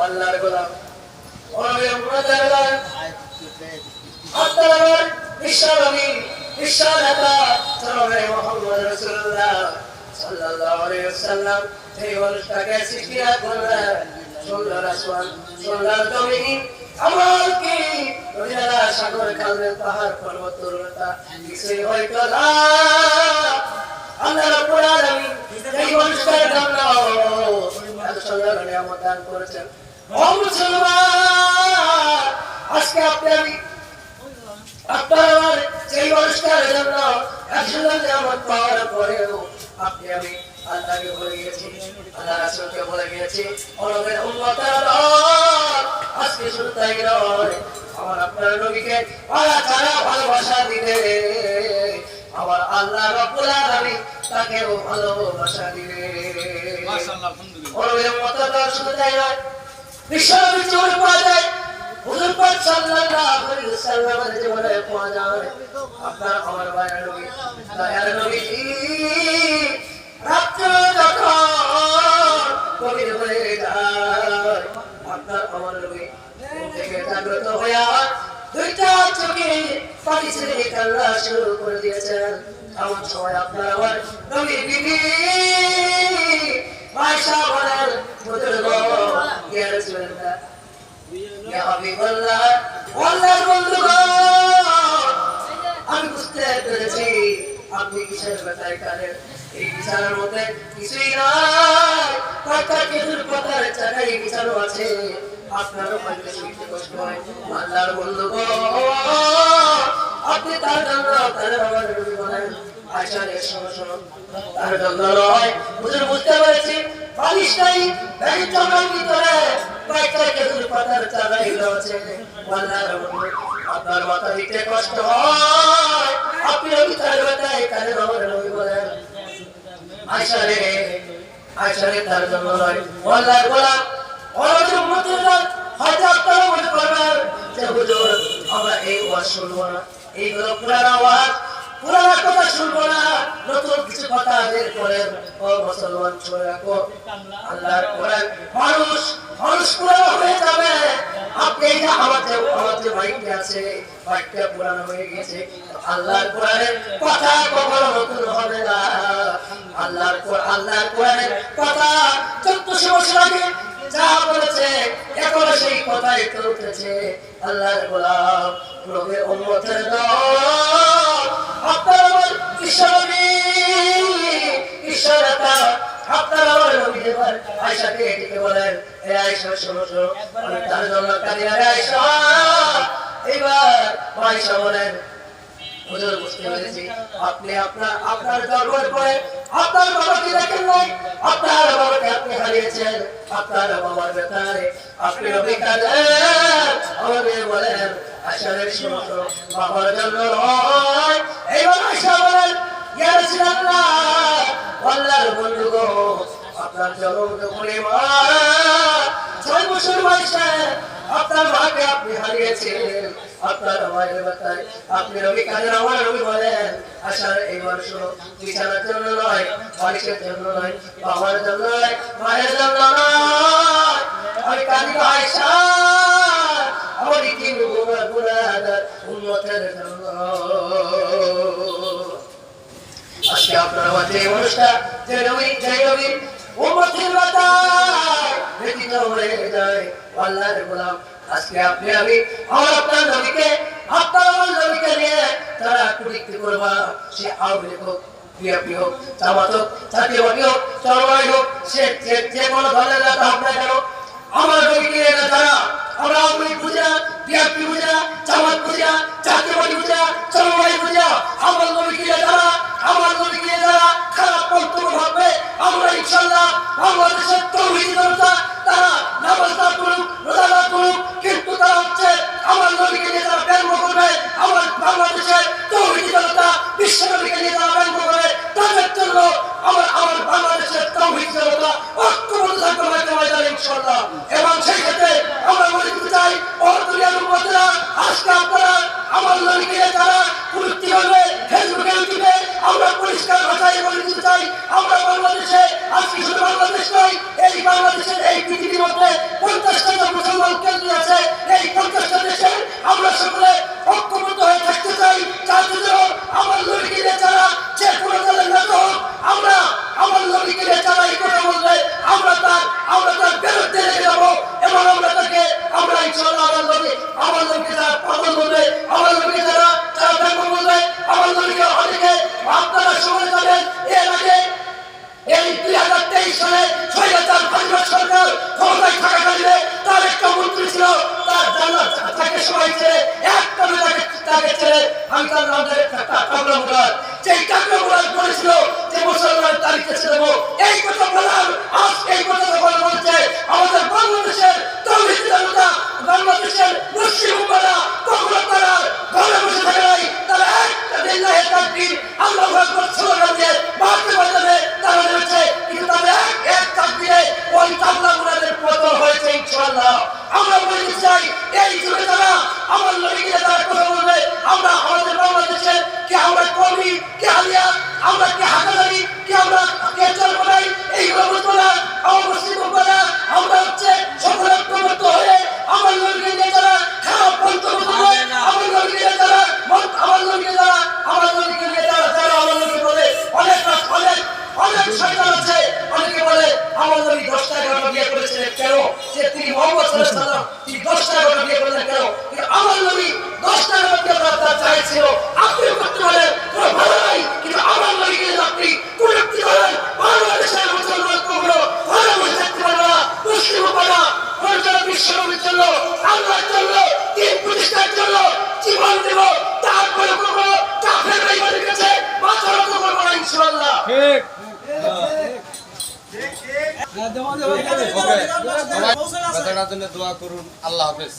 আল্লাহর গোলাম ওরে মুরাদার আপনার বিশ্বনবী বিশ্বনেতা জনাবে মুহাম্মদ রাসূলুল্লাহ সাল্লাল্লাহু আলাইহি ওয়াসাল্লাম এই মানুষটাকে শিখিয়া করলেন সুন্দর আসমান সুন্দর জমিন আমার কি নদীরা সাগর খাল পাহাড় পর্বত তরুণতা কিছুই হয়তো না আল্লাহ রাব্বুল আলামিন এই মানুষটার জন্য এত সুন্দর নিয়ামত দান করেছেন। ও মুসলমান, আজকে আমি আপনার সেই মানুষটার জন্য এত সুন্দর নিয়ামত পাওয়ার পরেও আমি আল্লাহকে ভুলে গেছি, আল্লাহ রাসূলকে ভুলে গেছি। অনুবের উম্মতের আজকে শুধু তাই নয়, আমার আপনার নবীকে ছাড়া ভালোবাসা দিলে আমার আল্লাহ রাব্বুল আলামিন তাকেও ভালোবাসা দিবে। মাশাআল্লাহ, আলহামদুলিল্লাহ। অনুবের উম্মতের শুধু তাই নয়, বিশ্বনবী জীবন পাওয়া যায়, হুজুর পাক সাল্লাল্লাহু আলাইহি ওয়াসাল্লামের জীবনে পাওয়া যায়। আপনার আমার ভাইয়ের নবী দয়ার নবী রাত্র যখন গভীর হয়ে যায়, আপনার আমার নবী থেকে জাগ্রত হইয়া দুইটা চোখে পানি ছেড়ে কান্না শুরু করে দিয়েছেন। এমন সময় আপনার আমার নবী বিবি আয়েশা বলেন, বুজুর্গ ইয়া রাসূলুল্লাহ ইয়া হাবিবাল্লাহ, আল্লাহর বন্ধুগণ, আমি বুঝতে পেরেছি আপনি কিসের ব্যথায় কাঁদেন। এই বিছানার মধ্যে কিছুই নাই, কয়েকটা খেজুর পাতার চাকাই বিছানো আছে, আপনারও হয়তো শুনতে কষ্ট হয়। আল্লাহর বন্ধুগণ, আপনি তার জন্য তার আমার নবী বলেন, আয়েশা রে শোনো শোনো, তার জন্য নয়, হুজুর বুঝতে পেরেছি বালিশ নাই, ব্যাগের চাকার ভিতরে কয়েকটা খেজুর পাতার চাকাই আছে। আল্লাহর বন্ধু, আপনার মাথা দিতে কষ্ট হয়, আপনি নবী তার ব্যথায় কাঁদেন। আমার নবী বলেন, আয়েশা রে তার জন্য নয়, আল্লাহর গোলাম ওর উম্মতের হয়তো আপনারা মনে করবেন যে হুজুর আমরা এই ওয়াজ শুনবো না, এইগুলো পুরানো ওয়াজ, পুরানো কথা শুনবো না, নতুন কিছু কথা বের করেন। ও মুসলমান, শুনে রাখো, আল্লাহর কোরআন মানুষ পুরানো হয়ে যাবে। আপনি যে আমার যে বাইকটা আছে, বাইকটা পুরানো হয়ে গেছে, আল্লাহর কোরআনের কথা কখনো নতুন হবে না। আল্লাহর কোরআনের কথা 1400 বছর আগে যা বলেছে এখন সেই কথাই চলতেছে। আল্লাহর গোলাম নবীর উম্মতের দল, আপনার আমার বিশ্বনবী ঈশ্বরতা, আপনার আমার নবী আয়েশাকে ডেকে বলেন, এ আয়েশা শোনো শোনো, আমি তার জন্য কাঁদি। আয়েশা এবার আয়েশা বলেন, হুজুর বুঝতে পেরেছি আপনি আপনার জন্মের পরে আপনার বাবাকে দেখেন নাই, আপনার বাবাকে আপনি হারিয়েছেন, আপনার বাবার ব্যথায় আপনি নবী কাঁদেন। আমাদের বলেন, আয়েশা রে শোনো শোনো, বাবার জন্য নয়। এইবার আয়েশা বলেন, ইয়া রাসূলুল্লাহ, আল্লাহর বন্ধুগণ, আপনার জন্ম যখন মা 6 বছর বয়সে আপনার মাকে আপনি হারিয়েছেন, আপনার মায়ের ব্যথায় আপনি নবী কাঁদেন। আমার নবী বলেন, আয়েশা এইবার শোনো, বিছানার জন্য নয়, বালিশের জন্য নয়, বাবার জন্য নয়, মায়ের জন্য নয়, আমি কাঁদি আয়েশা আমার কি গুনাহগার উম্মতের জন্য। আজকে আপনার মাঝে এই মানুষটা যে নবী উম্মতের ব্যথায় ব্যথিত হয়ে যায়। আল্লাহর গোলাম, আজকে আপনি আমি আমার আপনার নবীকে নিয়ে তারা কুলিক্তি করবা, সে আওয়ামী লীগ হোক, বিএনপি হোক, জামাত হোক, জাতীয়বাদী হোক, চরমনাই হোক, সে যে কোনো দলের নেতা হোক না কেন, আমার নবীকে নিয়ে তারা, আমরা আওয়ামী লীগ বুঝি না, বিএনপি বুঝি না, জামাত বুঝি না, জাতীয়বাদী বুঝি না, চরমনাই বুঝি না, আমার নবীকে নিয়ে যারা খারাপ মন্তব্য ভাববে, আমরা ইনশাআল্লাহ বাংলাদেশের তৌহিদি জনতা তারা নামাজ না পড়ুক, রোজা না করুক, কিন্তু তারা হচ্ছে আমার নবীকে নিয়ে যারা ব্যঙ্গ করবে, আমার বাংলাদেশের তৌহিদি জনতা বিশ্বনবীকে নিয়ে যারা ব্যঙ্গ করবে, তাদের জন্য আমার বাংলাদেশের তৌহিদি জনতা ঐক্যবদ্ধ থাকবে ইনশাআল্লাহ। এবং সেই ক্ষেত্রে আমরা মনে করতে চাই, দুনিয়ার উম্মতেরা, আজকে আপনারা আমার নবীকে যারা কুলুক্তি করবে, ফেসবুকে দিবে, আমরা পরিষ্কার ভাষায় বলে দিতে চাই, আমরা বাংলাদেশে আজকে শুধু বাংলাদেশ নয়, এই বাংলাদেশের এই পৃথিবীর মধ্যে 50টা দিয়েছিলেন কেন? যে তিনি মুহাম্মদ সাল্লাল্লাহু আলাইহি ওয়াসাল্লাম তিনি 10টা করে বিয়ে করলেন কেন? কিন্তু আমার নবী 10টা করে বিয়ে করার তার চাইছিল। আপনি করতে পারেন কোনো ভালো নাই, কিন্তু আমার নবীকে আপনি কুলুপ্তি করেন বাংলাদেশের মুসলমান কখনো ভালো বসে থাকতে পারবে না, মুসলিম হবে না। পরিচালক বিশ্বনবীর জন্য, আল্লাহর জন্য, দিন প্রতিষ্ঠার জন্য জীবন দেব, তারপরে কখনো কাফের বেঈমানের কাছে মাথা নত করবো না ইনশাআল্লাহ। ঠিক কথাটার জন্য দোয়া করুন। আল্লাহ হাফেজ।